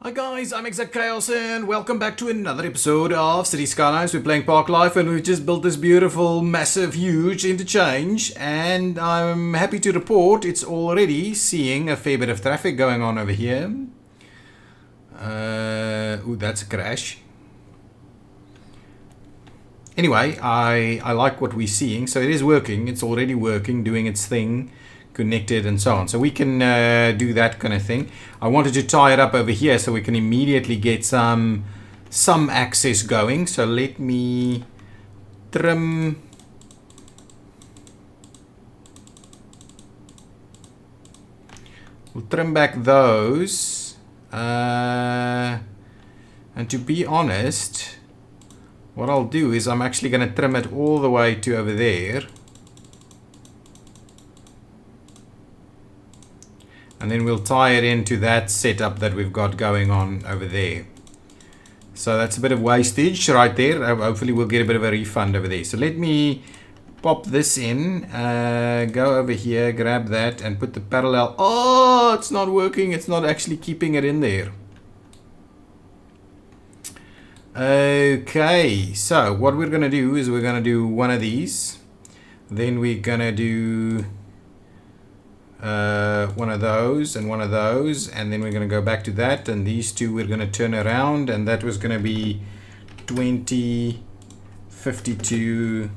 Hi guys, I'm ExactChaos and welcome back to another episode of Cities Skylines. We're playing Parklife and we've just built this beautiful, massive, huge interchange, and I'm happy to report it's already seeing a fair bit of traffic going on over here. Ooh, that's a crash. Anyway, I like what we're seeing, so it is working. It's already working, doing its thing, connected and so on. So we can do that kind of thing. I wanted to tie it up over here so we can immediately get some access going. So let me trim. We'll trim back those. And to be honest, what I'll do is I'm actually going to trim it all the way to over there. And then we'll tie it into that setup that we've got going on over there. So that's a bit of wastage right there. Hopefully we'll get a bit of a refund over there. So let me pop this in, go over here, grab that and put the parallel. Oh, it's not working. It's not actually keeping it in there. Okay, so what we're going to do is we're going to do one of these. Then we're going to do one of those and one of those, and then we're going to go back to that, and these two we're going to turn around, and that was going to be 20, 52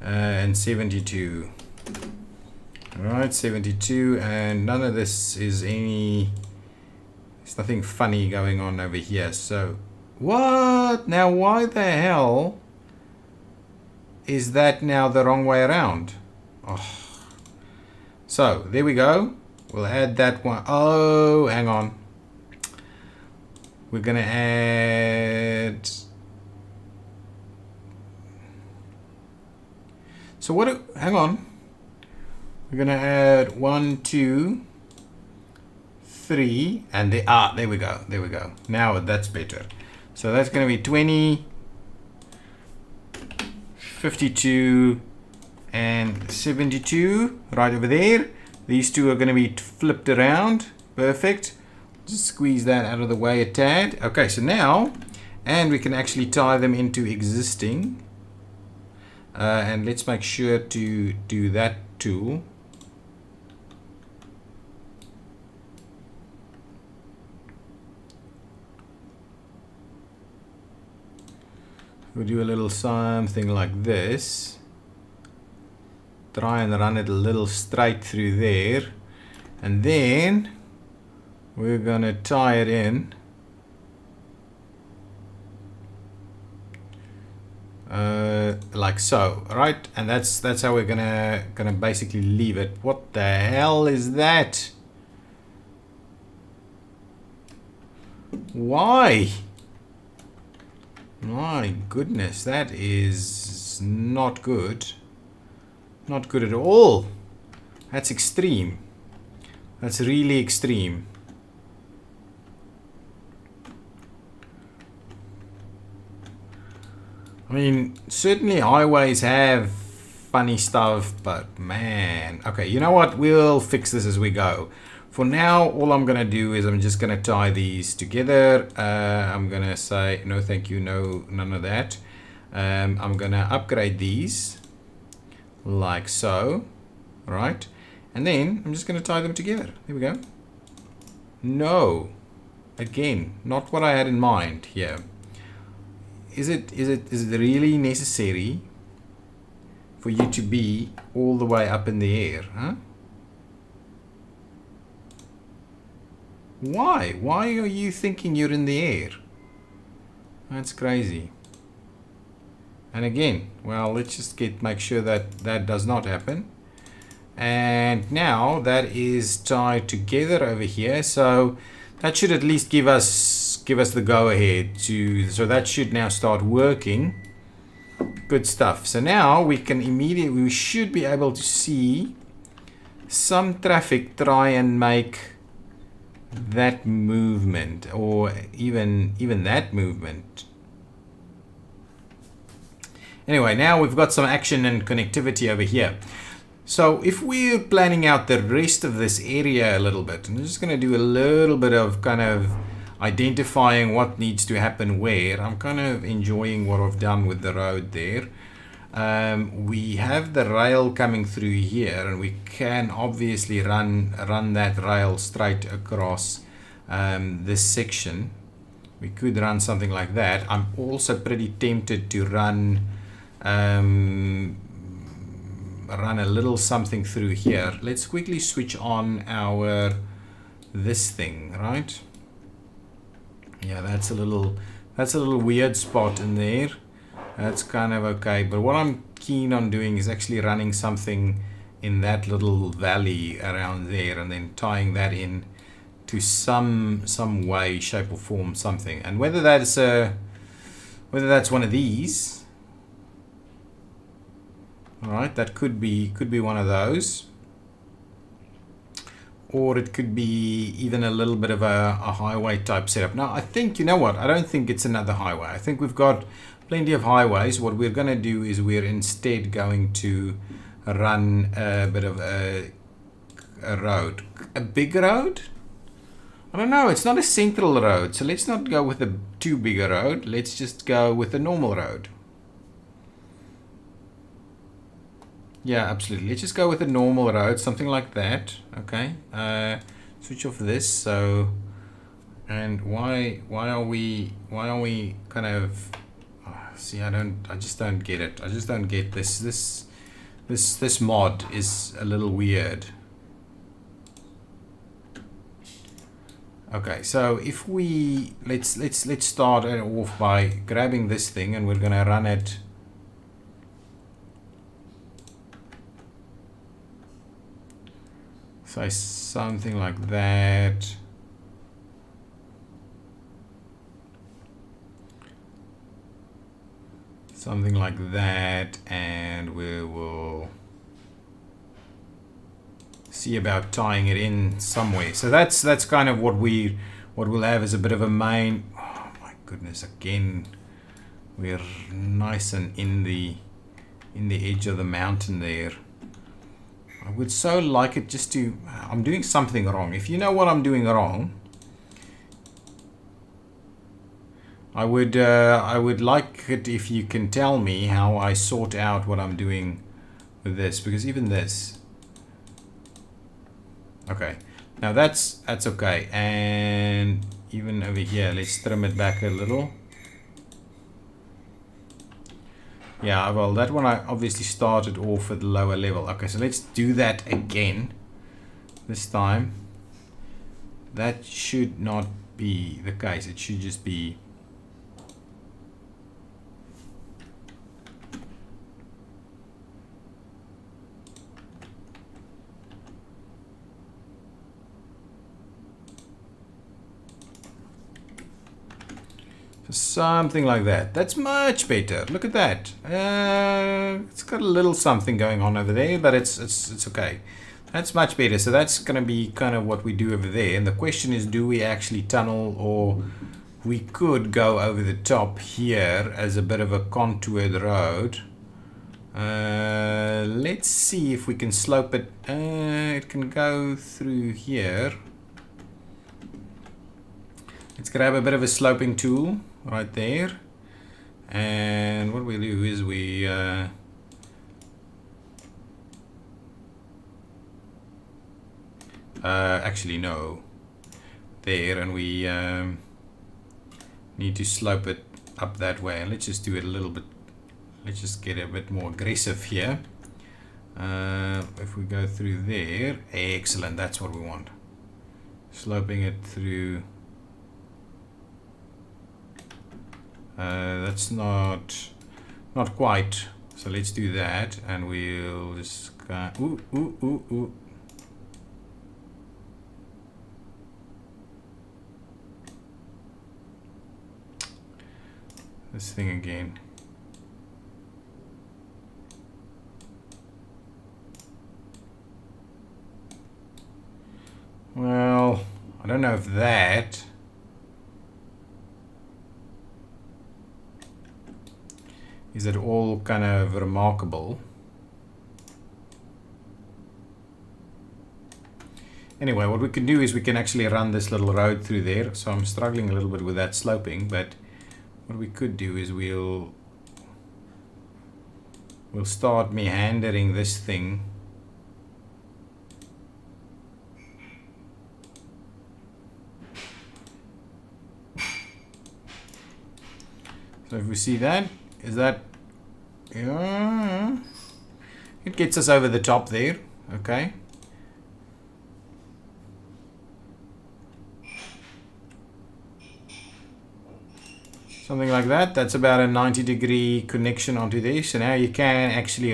and 72. Alright, 72, and none of this is there's nothing funny going on over here. So what now? Why the hell is that now the wrong way around? Oh. So, there we go. We'll add that one. Oh, hang on. We're going to add... So what... Hang on. We're going to add 1, 2, 3. And there we go. There we go. Now that's better. So that's going to be 20, 52... and 72 right over there. These two are going to be flipped around. Perfect. Just squeeze that out of the way a tad. Okay, so now, and we can actually tie them into existing. And let's make sure to do that tool. We'll do a little something like this. Try and run it a little straight through there, and then we're gonna tie it in like so, right? And that's how we're gonna basically leave it. What the hell is that? Why? My goodness, that is not good. Not good at all. That's extreme. That's really extreme. I mean, certainly highways have funny stuff, but man. Okay, you know what? We'll fix this as we go. For now, all I'm going to do is I'm just going to tie these together. I'm going to say, no thank you, no, none of that. I'm going to upgrade these. Like so, right? And then I'm just going to tie them together. There we go. No, again, not what I had in mind here. Is it really necessary for you to be all the way up in the air, huh? Why are you thinking you're in the air? That's crazy. And again, well, let's just make sure that that does not happen. And now that is tied together over here, so that should at least give us the go ahead so that should now start working. Good stuff. So now we should be able to see some traffic try and make that movement, or even that movement. Anyway, now we've got some action and connectivity over here. So if we're planning out the rest of this area a little bit, I'm just going to do a little bit of kind of identifying what needs to happen where. I'm kind of enjoying what I've done with the road there. We have the rail coming through here, and we can obviously run that rail straight across this section. We could run something like that. I'm also pretty tempted to run a little something through here. Let's quickly switch on our this thing, right? Yeah, that's a little weird spot in there. That's kind of okay, but what I'm keen on doing is actually running something in that little valley around there, and then tying that in to some way, shape or form, something. And whether that's one of these, all right, that could be one of those, or it could be even a little bit of a highway type setup. Now I think, you know what, I don't think it's another highway. I think we've got plenty of highways. What we're going to do is we're instead going to run a bit of a road, a big road. I don't know, it's not a central road, so let's not go with a too big a road. Let's just go with a normal road. Yeah, absolutely. Let's just go with a normal road, something like that. Okay. Switch off this. So, and why are we kind of? See, I just don't get it. I just don't get this. This mod is a little weird. Okay, so if we let's start off by grabbing this thing, and we're gonna run it. So something like that. Something like that, and we will see about tying it in somewhere. So that's kind of what we'll have as a bit of a main. Oh my goodness! Again, we're nice and in the edge of the mountain there. I would so like it just to. I'm doing something wrong. If you know what I'm doing wrong, I would like it if you can tell me how I sort out what I'm doing with this, because even this. Okay, now that's okay, and even over here, let's trim it back a little. Yeah, well, that one I obviously started off at the lower level. Okay, so let's do that again. This time, that should not be the case. It should just be. Something like that. That's much better. Look at that. It's got a little something going on over there, but it's okay. That's much better. So that's going to be kind of what we do over there. And the question is, do we actually tunnel, or we could go over the top here as a bit of a contoured road. Let's see if we can slope it. It can go through here. Let's grab a bit of a sloping tool right there, and what we do is we actually no, there, and we need to slope it up that way. And let's just do it a little bit. Let's just get a bit more aggressive here. If we go through there, excellent. That's what we want. Sloping it through. That's not quite. So let's do that, and we'll just go. Ooh. This thing again. Well, I don't know if that. Is it all kind of remarkable? Anyway, what we can do is we can actually run this little road through there. So I'm struggling a little bit with that sloping, but what we could do is we'll start meandering this thing. So if we see that, is that, yeah, it gets us over the top there, okay. Something like that. That's about a 90-degree connection onto there. So now you can actually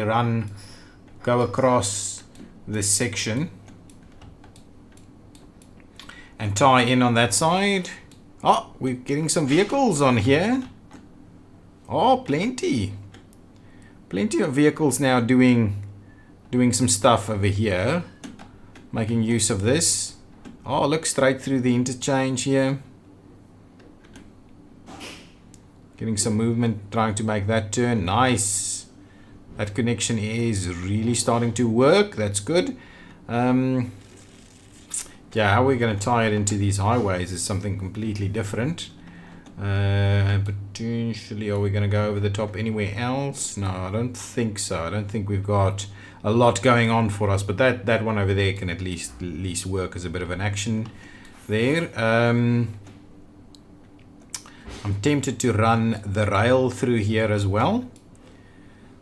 go across this section and tie in on that side. Oh, we're getting some vehicles on here. Oh, plenty of vehicles now doing some stuff over here, making use of this. Oh, look, straight through the interchange here. Getting some movement, trying to make that turn. Nice. That connection is really starting to work. That's good. Yeah, how we're going to tie it into these highways is something completely different. Potentially, are we going to go over the top anywhere else? No, I don't think so. I don't think we've got a lot going on for us, but that one over there can at least work as a bit of an action there. I'm tempted to run the rail through here as well.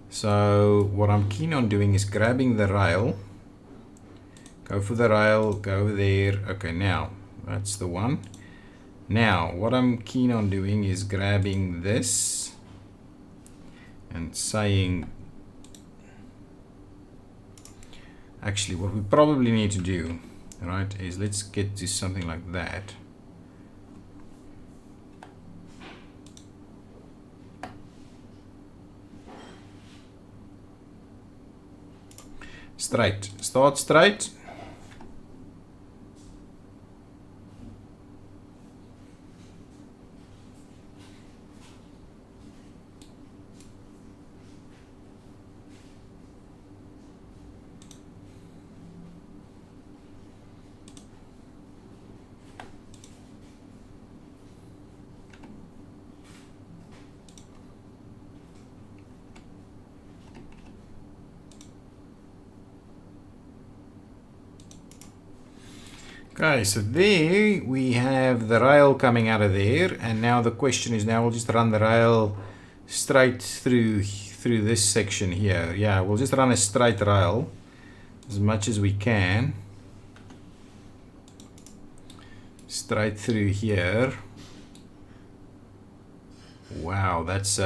So what I'm keen on doing is grabbing the rail, go for the rail, go over there. Okay, now that's the one. Now what I'm keen on doing is grabbing this and saying, actually what we probably need to do, right, is let's get to something like that. Straight, start straight. Okay, so there we have the rail coming out of there, and now the question is, now we'll just run the rail straight through this section here. Yeah, we'll just run a straight rail as much as we can straight through here. Wow, that's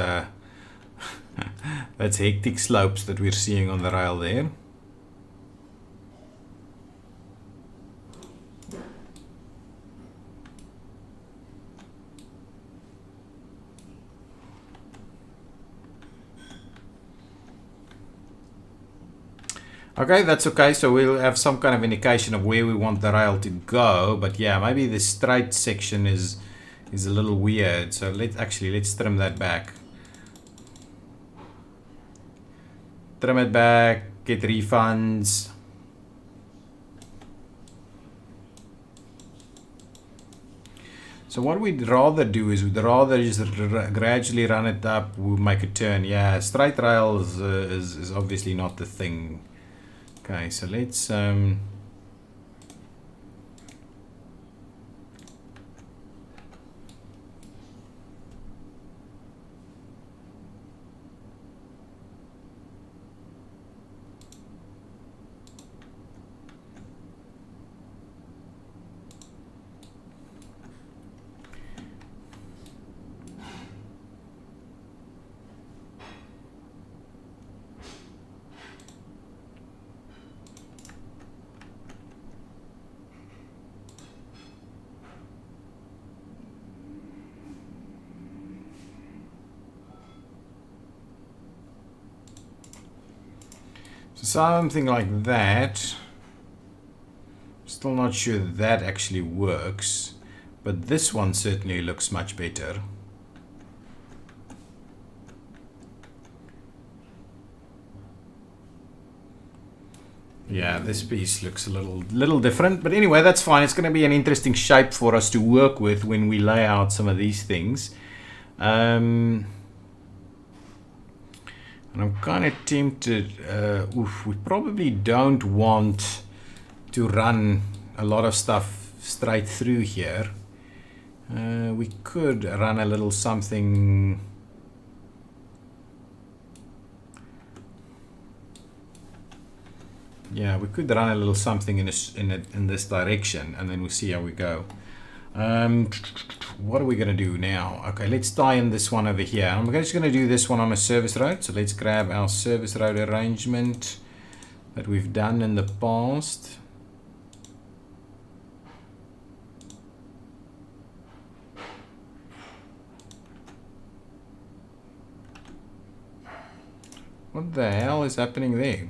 that's hectic slopes that we're seeing on the rail there. Okay, that's okay. So we'll have some kind of indication of where we want the rail to go. But yeah, maybe the straight section is a little weird. So let's trim that back. Trim it back, get refunds. So what we'd rather do is we'd rather just gradually run it up. We'll make a turn. Yeah, straight rail is obviously not the thing. Okay, so let's something like that. Still not sure that actually works, but this one certainly looks much better. Yeah, this piece looks a little different, but anyway, that's fine. It's going to be an interesting shape for us to work with when we lay out some of these things. And I'm kind of tempted. We probably don't want to run a lot of stuff straight through here. We could run a little something. Yeah, we could run a little something in this direction, and then we'll see how we go. What are we going to do now? Okay, let's tie in this one over here. I'm just going to do this one on a service road. So let's grab our service road arrangement that we've done in the past. What the hell is happening there?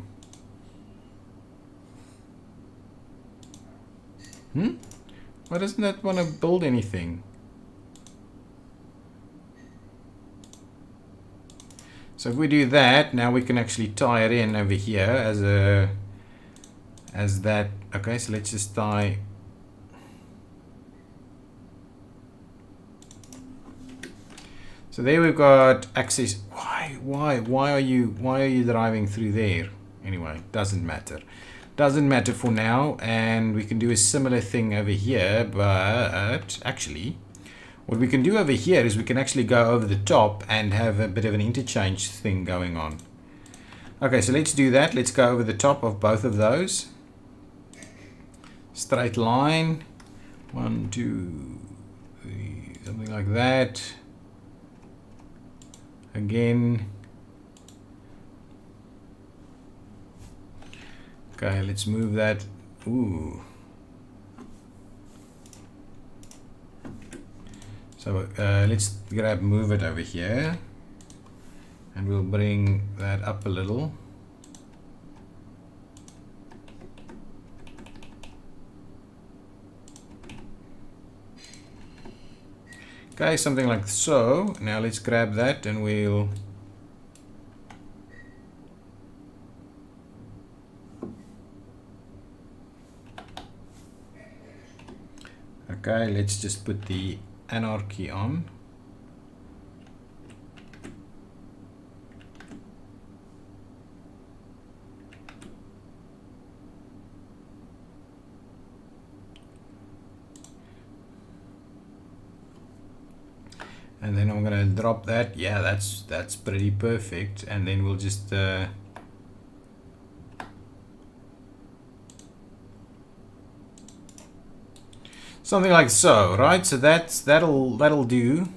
Why doesn't that want to build anything? So if we do that, now we can actually tie it in over here as that. Okay, so let's just tie. So there we've got access. Why are you driving through there? Anyway, doesn't matter. Doesn't matter for now, and we can do a similar thing over here, but actually what we can do over here is we can actually go over the top and have a bit of an interchange thing going on. Okay, so let's do that. Let's go over the top of both of those. Straight line. 1, 2, 3, something like that. Again. Okay, let's move that. Ooh. So let's move it over here, and we'll bring that up a little. Okay, something like so. Now let's grab that and we'll okay, let's just put the Anarchy on. And then I'm gonna drop that. Yeah, that's pretty perfect. And then we'll just something like so, right? So that'll do.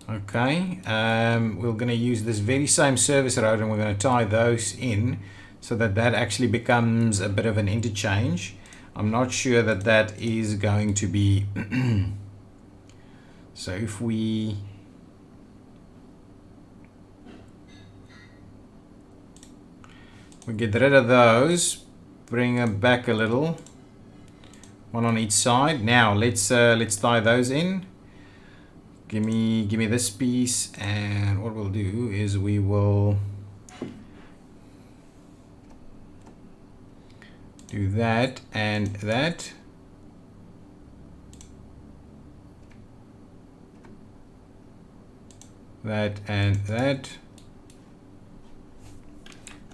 Okay, we're going to use this very same service road, and we're going to tie those in so that that actually becomes a bit of an interchange. I'm not sure that that is going to be so if we get rid of those, bring them back a little, one on each side. Now let's tie those in. Give me this piece, and what we'll do is we will do that and that. That and that.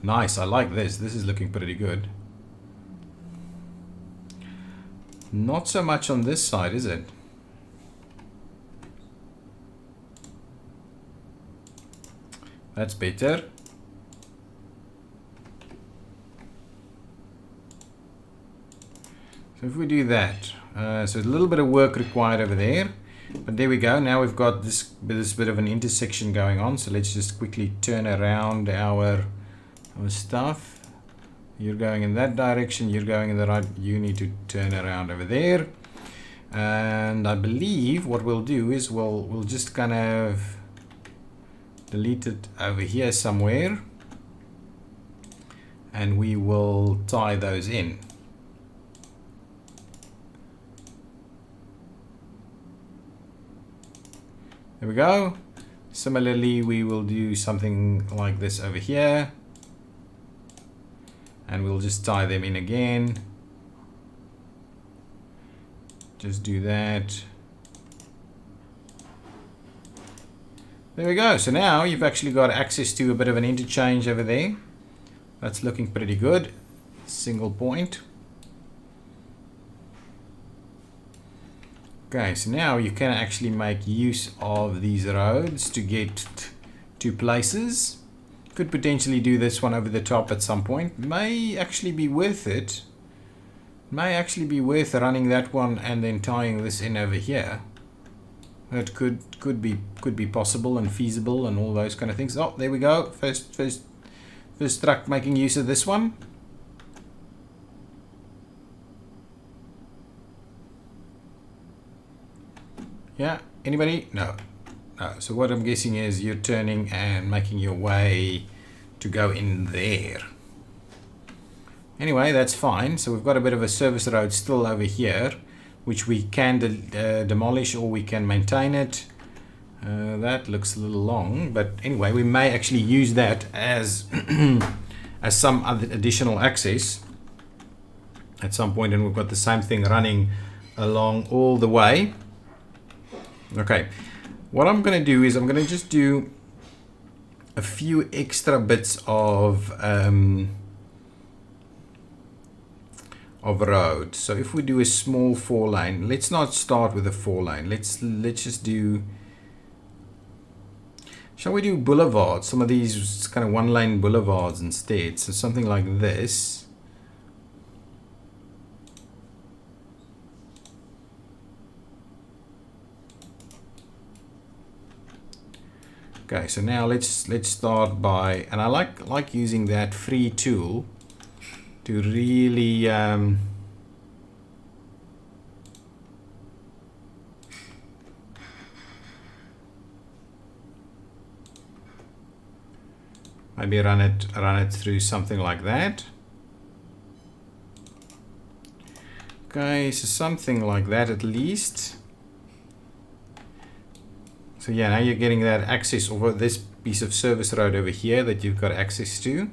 Nice, I like this. This is looking pretty good. Not so much on this side, is it? That's better. So if we do that, so a little bit of work required over there, but there we go. Now we've got this bit of an intersection going on. So let's just quickly turn around our stuff. You're going in that direction, you're going in the right, you need to turn around over there. And I believe what we'll do is we'll just kind of delete it over here somewhere, and we will tie those in. There we go. Similarly, we will do something like this over here. and we'll just tie them in again. Just do that. There we go. So now you've actually got access to a bit of an interchange over there. That's looking pretty good. Single point. Okay, so now you can actually make use of these roads to get to places. Could potentially do this one over the top at some point. May actually be worth it. May actually be worth running that one and then tying this in over here. That could be possible and feasible and all those kind of things. Oh, there we go. First truck making use of this one. Yeah, anybody? No. No. So what I'm guessing is you're turning and making your way to go in there. Anyway, that's fine. So we've got a bit of a service road still over here, which we can demolish or we can maintain it. That looks a little long, but anyway, we may actually use that as as some other additional access at some point, and we've got the same thing running along all the way. Okay, what I'm going to do is I'm going to just do a few extra bits of road. So if we do a small 4-lane, let's not start with a 4-lane. Let's just do. Shall we do boulevards? Some of these kind of 1-lane boulevards instead. So something like this. Okay, so now let's start by, and I like using that free tool to really maybe run it through something like that. Okay, so something like that at least. So yeah, now you're getting that access over this piece of service road over here that you've got access to. You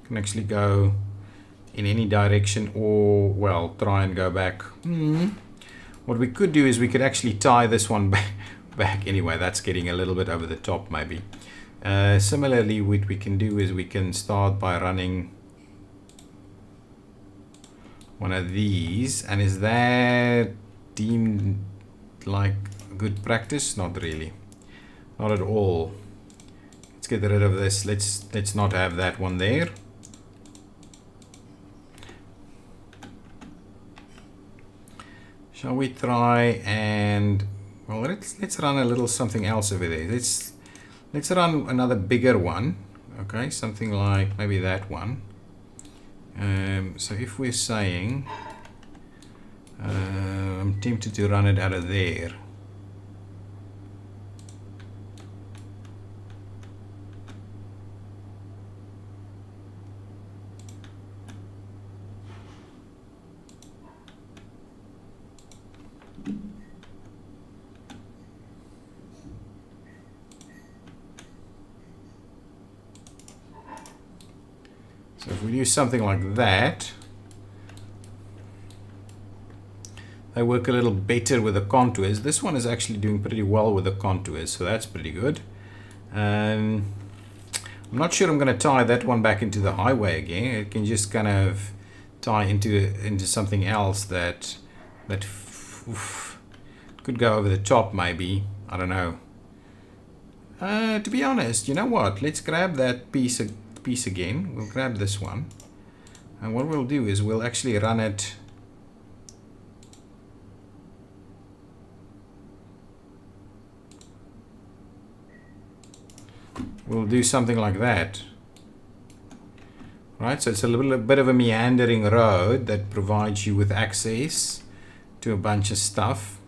can actually go in any direction, or well, try and go back. What we could do is we could actually tie this one back. Anyway, that's getting a little bit over the top maybe. Similarly, what we can do is we can start by running one of these. And is that deemed like good practice? Not really, not at all. Let's get rid of this. Let's not have that one there. Shall we try and, well, let's run a little something else over there. Let's run another bigger one. Okay, something like maybe that one. So if we're saying I'm tempted to run it out of there. So if we do something like that, they work a little better with the contours. This one is actually doing pretty well with the contours, so that's pretty good. I'm not sure I'm going to tie that one back into the highway again. It can just kind of tie into something else that could go over the top maybe. I don't know. To be honest, you know what? Let's grab that piece again. We'll grab this one, and what we'll do is we'll actually run it. We'll do something like that. Right, so it's a little bit of a meandering road that provides you with access to a bunch of stuff.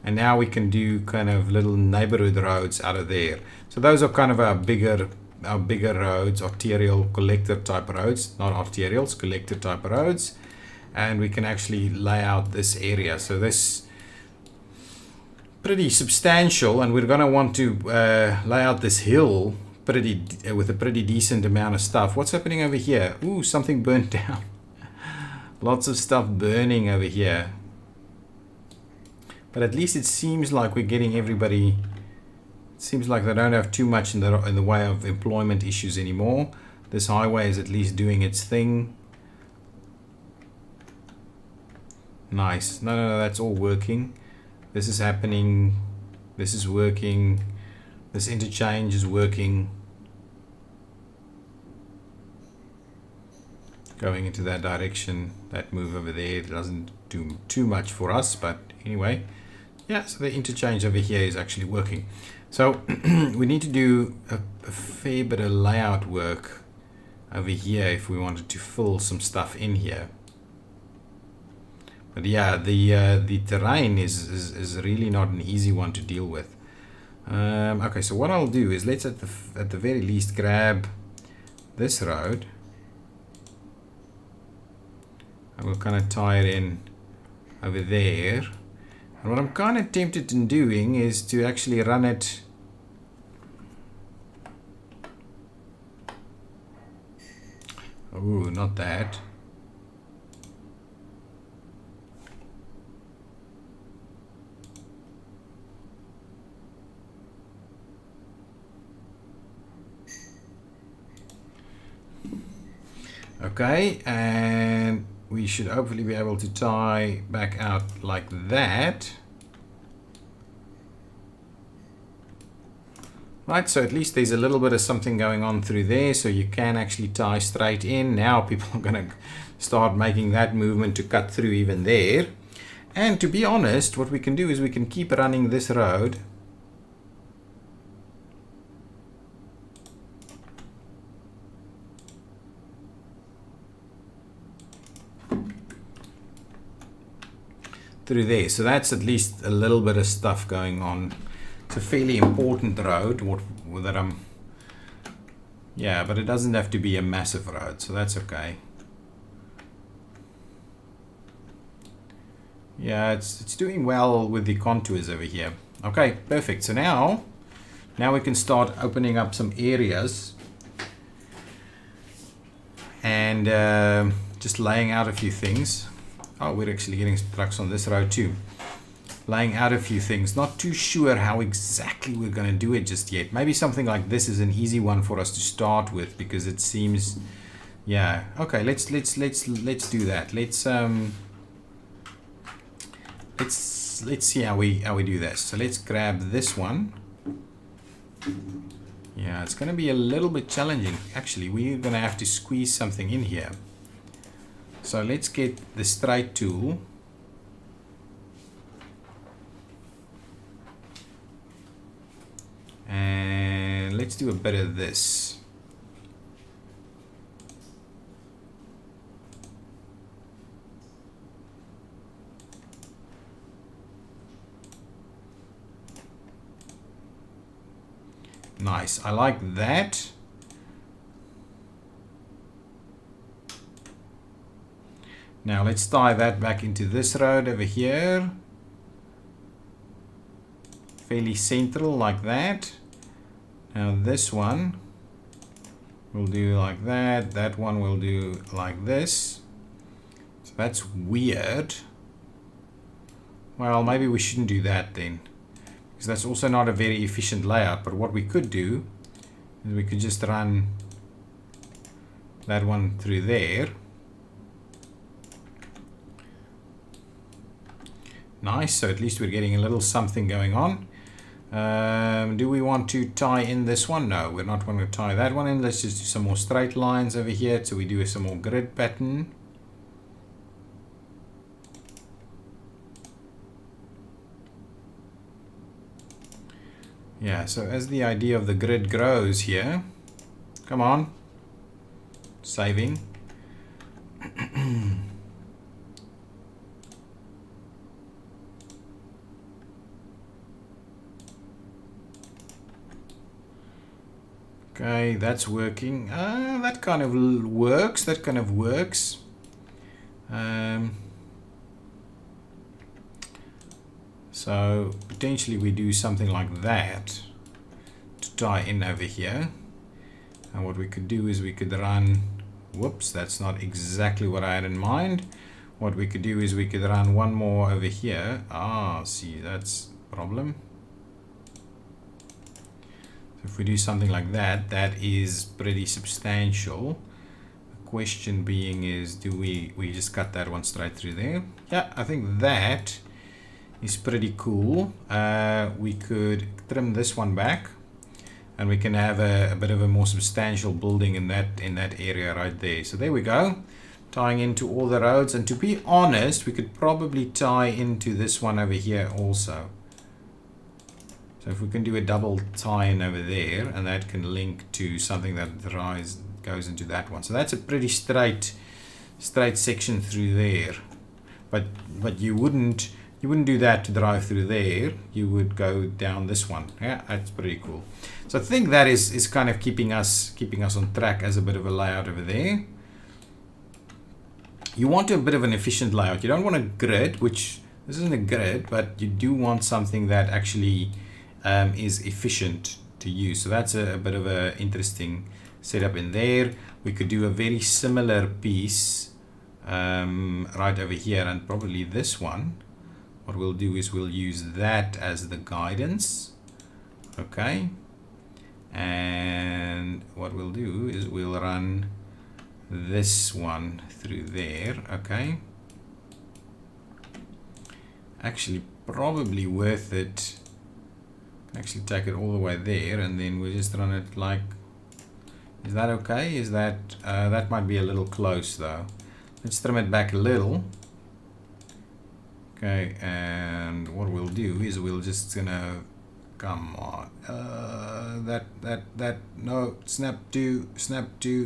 And now we can do kind of little neighborhood roads out of there. So those are kind of our bigger roads, arterial collector type roads, not arterials, collector type roads. And we can actually lay out this area. So this pretty substantial, and we're going to want to lay out this hill with a pretty decent amount of stuff. What's happening over here? Ooh, something burnt down. Lots of stuff burning over here. But at least it seems like we're getting everybody. It seems like they don't have too much in the way of employment issues anymore. This highway is at least doing its thing. Nice. No, that's all working. This is happening. This is working. This interchange is working. Going into that direction. That move over there doesn't do too much for us, but anyway. Yeah, so the interchange over here is actually working. So we need to do a fair bit of layout work over here if we wanted to fill some stuff in here. But yeah, the terrain is really not an easy one to deal with. Okay, so what I'll do is let's at the very least grab this road. I will kind of tie it in over there. And what I'm kind of tempted in doing is to actually run it ooh, not that. Okay, and we should hopefully be able to tie back out like that. Right, so at least there's a little bit of something going on through there, so you can actually tie straight in. Now people are going to start making that movement to cut through even there. And to be honest, what we can do is we can keep running this road. Through there, so that's at least a little bit of stuff going on. It's a fairly important road yeah, but it doesn't have to be a massive road, so that's okay. Yeah, it's doing well with the contours over here. Okay, perfect. So now we can start opening up some areas and just laying out a few things. Oh, we're actually getting trucks on this road too. Laying out a few things. Not too sure how exactly we're going to do it just yet. Maybe something like this is an easy one for us to start with because it seems, yeah. Okay, let's do that. Let's see how we do this. So let's grab this one. Yeah, it's going to be a little bit challenging. Actually, we're going to have to squeeze something in here. So let's get the straight tool. And let's do a bit of this. Nice, I like that. Now let's tie that back into this road over here. Fairly central like that. Now this one we'll do like that. That one will do like this. So that's weird. Well, maybe we shouldn't do that then, because that's also not a very efficient layout. But what we could do is we could just run that one through there. Nice, so at least we're getting a little something going on. Do we want to tie in this one? No, we're not going to tie that one in. Let's just do some more straight lines over here. So we do some more grid pattern. Yeah, so as the idea of the grid grows here, come on, saving. Okay, that's working. That kind of works. That kind of works. So potentially we do something like that to tie in over here. And what we could do is we could run, whoops, that's not exactly what I had in mind. What we could do is we could run one more over here. Ah, see, that's a problem. So if we do something like that, that is pretty substantial. The question being is, do we just cut that one straight through there? Yeah, I think that is pretty cool. We could trim this one back, and we can have a bit of a more substantial building in that area right there. So there we go, tying into all the roads. And to be honest, we could probably tie into this one over here also. So if we can do a double tie-in over there, and that can link to something that goes into that one. So that's a pretty straight section through there. But you wouldn't do that to drive through there. You would go down this one. Yeah, that's pretty cool. So I think that is kind of keeping us on track as a bit of a layout over there. You want a bit of an efficient layout. You don't want a grid, which this isn't a grid, but you do want something that actually is efficient to use. So that's a bit of an interesting setup in there. We could do a very similar piece right over here, and probably this one. What we'll do is we'll use that as the guidance. Okay. And what we'll do is we'll run this one through there. Okay. Actually, probably worth it. Actually take it all the way there, and then we'll just run it like, is that okay? Is that that might be a little close though. Let's trim it back a little. Okay, and what we'll do is we'll just gonna, come on, no, snap to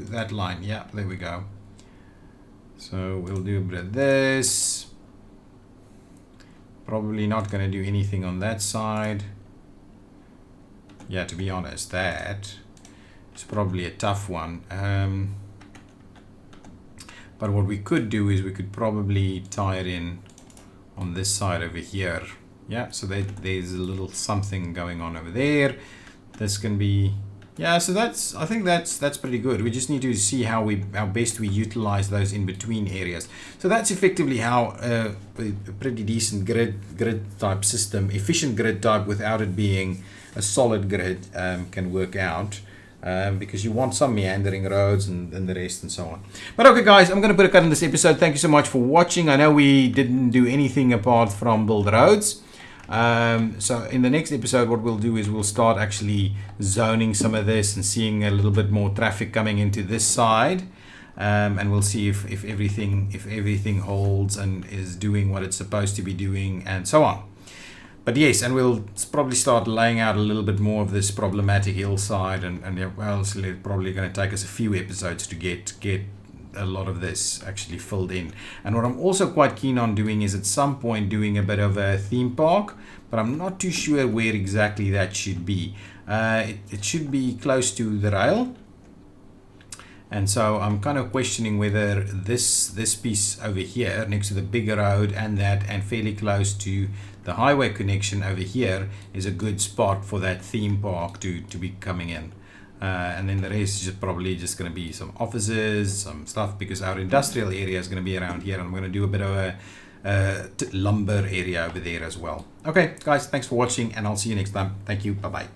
that line. Yeah, there we go. So we'll do a bit of this. Probably not gonna do anything on that side. Yeah, to be honest, that is probably a tough one. But what we could do is we could probably tie it in on this side over here. Yeah, so there's a little something going on over there. This can be, yeah, so that's, I think that's pretty good. We just need to see how best we utilize those in between areas. So that's effectively how a pretty decent grid type system, efficient grid type without it being a solid grid, can work out. Because you want some meandering roads and the rest and so on. But okay guys, I'm going to put a cut in this episode. Thank you so much for watching. I know we didn't do anything apart from build roads. So in the next episode, what we'll do is we'll start actually zoning some of this and seeing a little bit more traffic coming into this side. And we'll see if everything holds and is doing what it's supposed to be doing and so on. But yes, and we'll probably start laying out a little bit more of this problematic hillside, and well, it's probably going to take us a few episodes to get a lot of this actually filled in. And what I'm also quite keen on doing is at some point doing a bit of a theme park, but I'm not too sure where exactly that should be. It should be close to the rail. And so I'm kind of questioning whether this piece over here next to the bigger road and fairly close to the highway connection over here is a good spot for that theme park to be coming in. And then the rest is probably just going to be some offices, some stuff, because our industrial area is going to be around here, and I'm going to do a bit of a lumber area over there as well. Okay guys, thanks for watching, and I'll see you next time. Thank you. Bye bye.